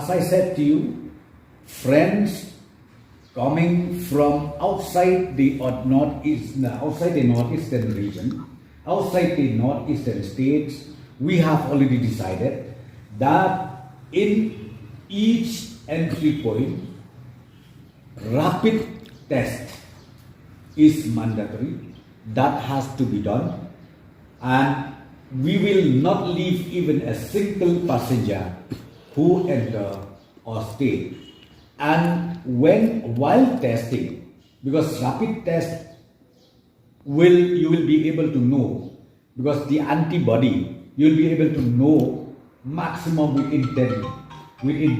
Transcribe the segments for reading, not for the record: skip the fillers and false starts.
as I said to you, friends coming from outside the northeastern region, outside the northeastern states, we have already decided that in each entry point, rapid test is mandatory. That has to be done, and we will not leave even a single passenger who enter or stay. And while testing, because rapid test you will be able to know, because the antibody, you'll be able to know maximum within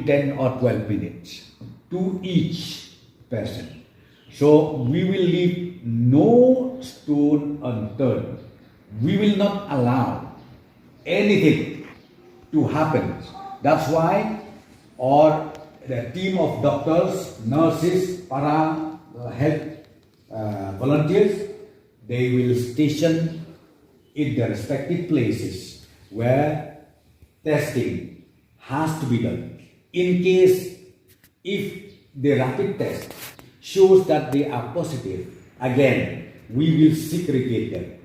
10 or 12 minutes to each person. So we will leave no stone unturned. We will not allow anything to happen. That's why the team of doctors, nurses, para health volunteers, they will station in their respective places where testing has to be done. In case if the rapid test shows that they are positive, again, we will segregate them.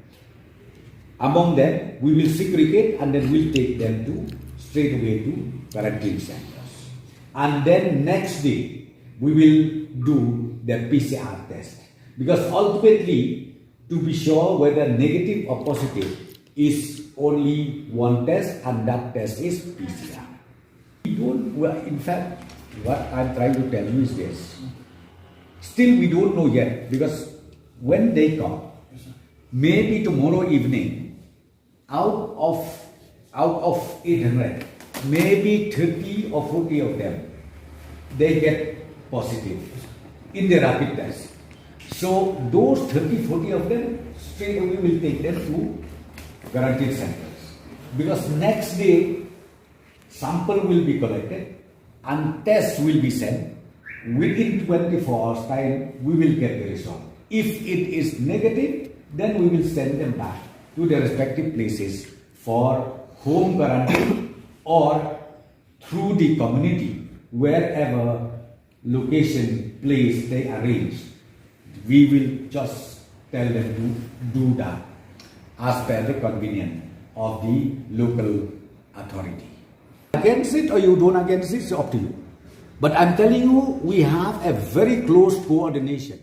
Among them, we will segregate and then we'll take them straight away to quarantine centers. And then next day, we will do the PCR test. Because ultimately, to be sure whether negative or positive is only one test, and that test is PCR. In fact, what I'm trying to tell you is this. Still, we don't know yet, because when they come, maybe tomorrow evening, out of 800, maybe 30 or 40 of them, they get positive in the rapid test. So those 30, 40 of them, straight away will take them to quarantine centers. Because next day, sample will be collected and tests will be sent. Within 24 hours time, we will get the result. If it is negative, then we will send them back to their respective places for home quarantine or through the community, wherever location, place they arrange. We will just tell them to do that as per the convenience of the local authority. Against it or you don't against it, it's up to you. But I'm telling you, we have a very close coordination.